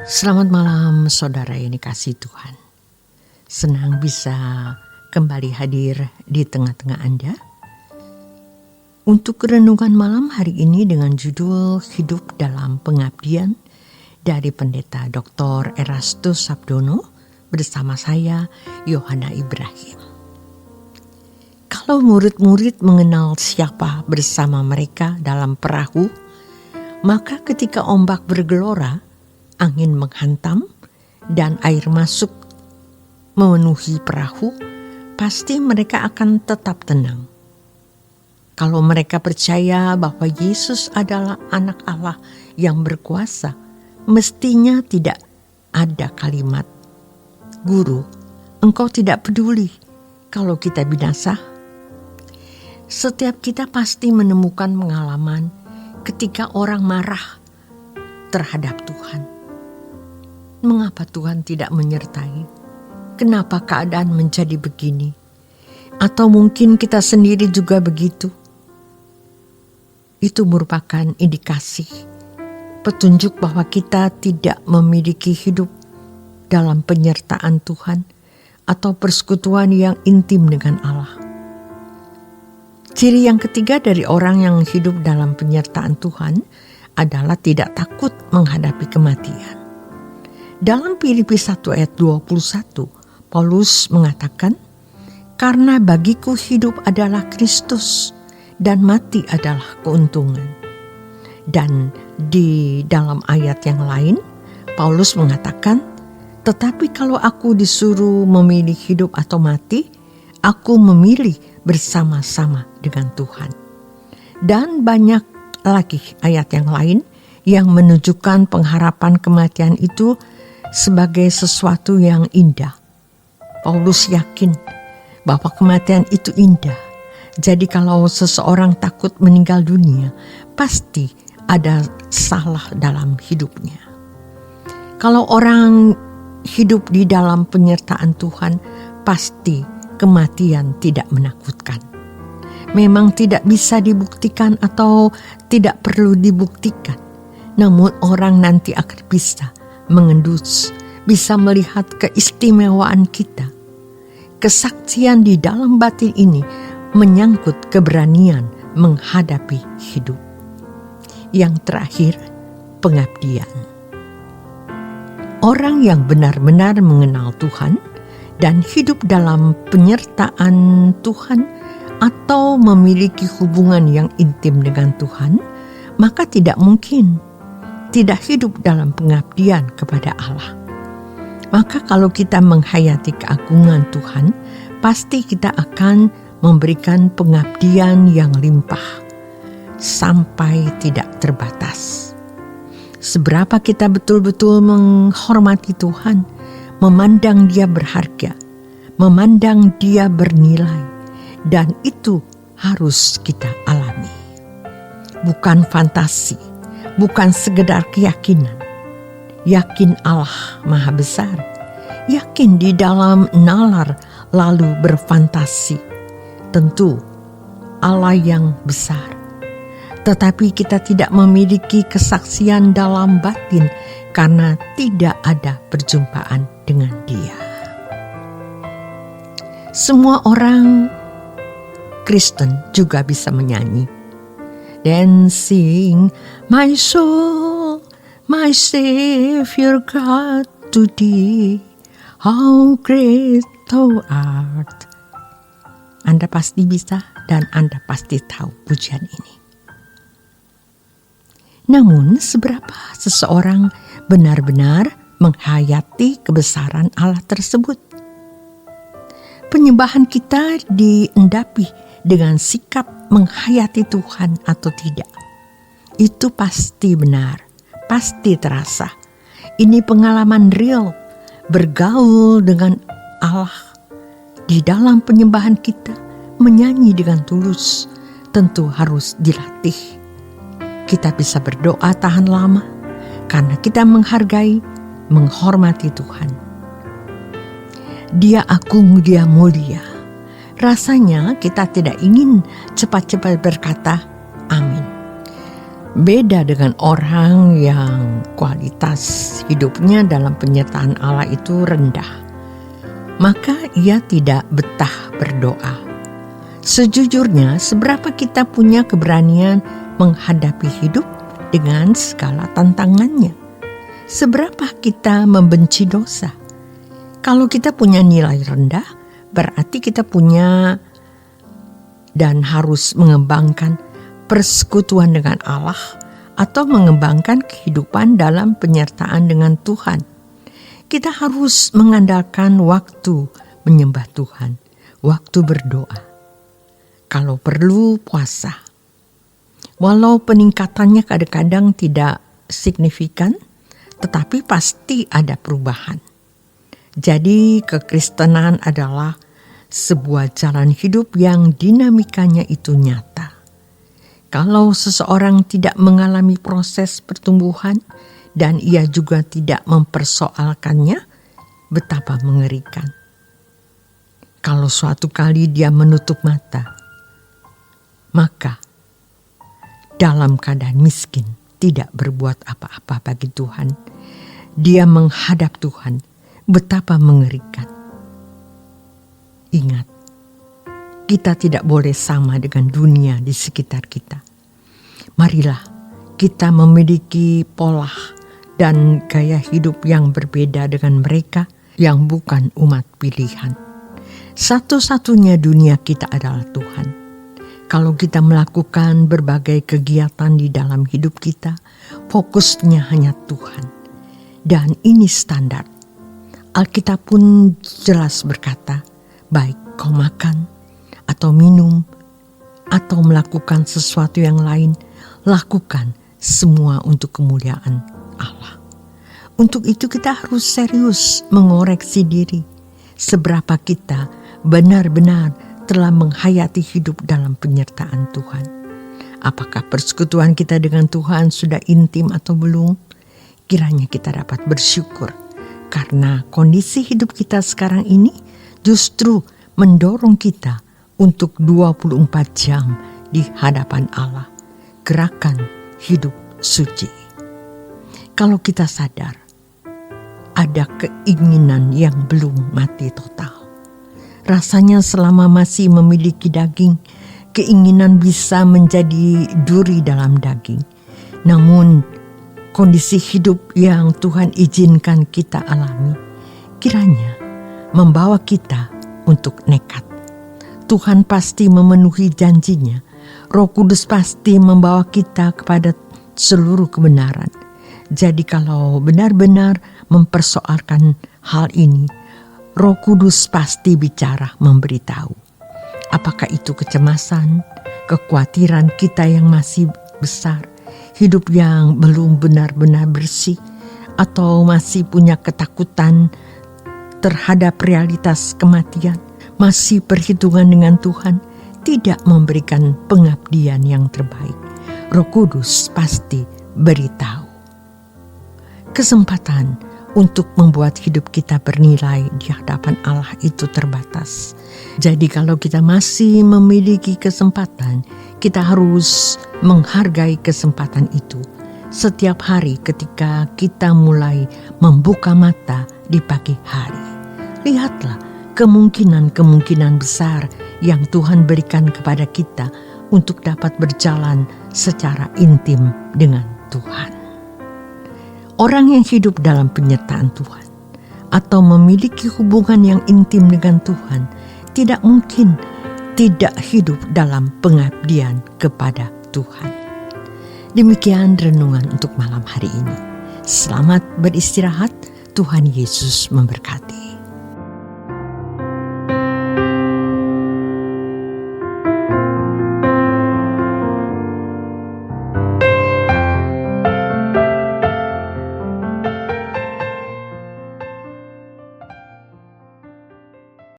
Selamat malam saudara yang dikasihi Tuhan. Senang bisa kembali hadir di tengah-tengah Anda untuk renungan malam hari ini dengan judul Hidup dalam Pengabdian dari Pendeta Dr. Erastus Sabdono bersama saya Yohana Ibrahim. Kalau murid-murid mengenal siapa bersama mereka dalam perahu, maka ketika ombak bergelora, angin menghantam dan air masuk memenuhi perahu, pasti mereka akan tetap tenang. Kalau mereka percaya bahwa Yesus adalah anak Allah yang berkuasa, mestinya tidak ada kalimat, "Guru, engkau tidak peduli kalau kita binasa." Setiap kita pasti menemukan pengalaman ketika orang marah terhadap Tuhan. Mengapa Tuhan tidak menyertai? Kenapa keadaan menjadi begini? Atau mungkin kita sendiri juga begitu. Itu merupakan indikasi, petunjuk bahwa kita tidak memiliki hidup dalam penyertaan Tuhan atau persekutuan yang intim dengan Allah. Ciri yang ketiga dari orang yang hidup dalam penyertaan Tuhan adalah tidak takut menghadapi kematian. Dalam Filipi 1 ayat 21, Paulus mengatakan, "Karena bagiku hidup adalah Kristus dan mati adalah keuntungan." Dan di dalam ayat yang lain, Paulus mengatakan, "Tetapi kalau aku disuruh memilih hidup atau mati, aku memilih bersama-sama dengan Tuhan." Dan banyak lagi ayat yang lain yang menunjukkan pengharapan kematian itu sebagai sesuatu yang indah. Paulus yakin bahwa kematian itu indah. Jadi kalau seseorang takut meninggal dunia, pasti ada salah dalam hidupnya. Kalau orang hidup di dalam penyertaan Tuhan, pasti kematian tidak menakutkan. Memang tidak bisa dibuktikan atau tidak perlu dibuktikan. Namun orang nanti akan bisa mengendus, bisa melihat keistimewaan kita. Kesaksian di dalam batin ini menyangkut keberanian menghadapi hidup. Yang terakhir, pengabdian. Orang yang benar-benar mengenal Tuhan dan hidup dalam penyertaan Tuhan atau memiliki hubungan yang intim dengan Tuhan, maka tidak mungkin tidak hidup dalam pengabdian kepada Allah. Maka kalau kita menghayati keagungan Tuhan, pasti kita akan memberikan pengabdian yang limpah sampai tidak terbatas. Seberapa kita betul-betul menghormati Tuhan, memandang Dia berharga, memandang Dia bernilai, dan itu harus kita alami. Bukan fantasi, bukan sekedar keyakinan. Yakin Allah Maha Besar, yakin di dalam nalar lalu berfantasi. Tentu Allah yang besar. Tetapi kita tidak memiliki kesaksian dalam batin karena tidak ada perjumpaan dengan Dia. Semua orang Kristen juga bisa menyanyi. "Then sing my soul, my Savior God to Thee, how great Thou art." Anda pasti bisa dan Anda pasti tahu pujian ini. Namun seberapa seseorang benar-benar menghayati kebesaran Allah tersebut? Penyembahan kita diendapi dengan sikap menghayati Tuhan atau tidak. Itu pasti benar, pasti terasa. Ini pengalaman real, bergaul dengan Allah. Di dalam penyembahan kita, menyanyi dengan tulus, tentu harus dilatih. Kita bisa berdoa tahan lama, karena kita menghargai, menghormati Tuhan. Dia agung, Dia mulia. Rasanya kita tidak ingin cepat-cepat berkata, "Amin." Beda dengan orang yang kualitas hidupnya dalam penyertaan Allah itu rendah, maka ia tidak betah berdoa. Sejujurnya, seberapa kita punya keberanian menghadapi hidup dengan segala tantangannya? Seberapa kita membenci dosa? Kalau kita punya nilai rendah, berarti kita punya dan harus mengembangkan persekutuan dengan Allah atau mengembangkan kehidupan dalam penyertaan dengan Tuhan. Kita harus mengandalkan waktu menyembah Tuhan, waktu berdoa. Kalau perlu puasa. Walau peningkatannya kadang-kadang tidak signifikan, tetapi pasti ada perubahan. Jadi kekristenan adalah sebuah jalan hidup yang dinamikanya itu nyata. Kalau seseorang tidak mengalami proses pertumbuhan dan ia juga tidak mempersoalkannya, betapa mengerikan. Kalau suatu kali dia menutup mata, maka dalam keadaan miskin tidak berbuat apa-apa bagi Tuhan, dia menghadap Tuhan, betapa mengerikan. Ingat, kita tidak boleh sama dengan dunia di sekitar kita. Marilah kita memiliki pola dan gaya hidup yang berbeda dengan mereka yang bukan umat pilihan. Satu-satunya dunia kita adalah Tuhan. Kalau kita melakukan berbagai kegiatan di dalam hidup kita, fokusnya hanya Tuhan. Dan ini standar. Alkitab pun jelas berkata, baik kau makan atau minum atau melakukan sesuatu yang lain, lakukan semua untuk kemuliaan Allah. Untuk itu kita harus serius mengoreksi diri. Seberapa kita benar-benar telah menghayati hidup dalam penyertaan Tuhan. Apakah persekutuan kita dengan Tuhan sudah intim atau belum? Kiranya kita dapat bersyukur karena kondisi hidup kita sekarang ini justru mendorong kita untuk 24 jam di hadapan Allah. Gerakan hidup suci. Kalau kita sadar ada keinginan yang belum mati total. Rasanya selama masih memiliki daging, keinginan bisa menjadi duri dalam daging. Namun kondisi hidup yang Tuhan izinkan kita alami, kiranya membawa kita untuk nekat. Tuhan pasti memenuhi janjinya. Roh Kudus pasti membawa kita kepada seluruh kebenaran. Jadi kalau benar-benar mempersoalkan hal ini, Roh Kudus pasti bicara memberitahu. Apakah itu kecemasan, kekhawatiran kita yang masih besar, hidup yang belum benar-benar bersih, atau masih punya ketakutan terhadap realitas kematian, masih perhitungan dengan Tuhan, tidak memberikan pengabdian yang terbaik. Roh Kudus pasti beritahu. Kesempatan untuk membuat hidup kita bernilai di hadapan Allah itu terbatas. Jadi kalau kita masih memiliki kesempatan, kita harus menghargai kesempatan itu. Setiap hari ketika kita mulai membuka mata di pagi hari, lihatlah kemungkinan-kemungkinan besar yang Tuhan berikan kepada kita untuk dapat berjalan secara intim dengan Tuhan. Orang yang hidup dalam penyertaan Tuhan atau memiliki hubungan yang intim dengan Tuhan tidak mungkin tidak hidup dalam pengabdian kepada Tuhan. Demikian renungan untuk malam hari ini. Selamat beristirahat, Tuhan Yesus memberkati.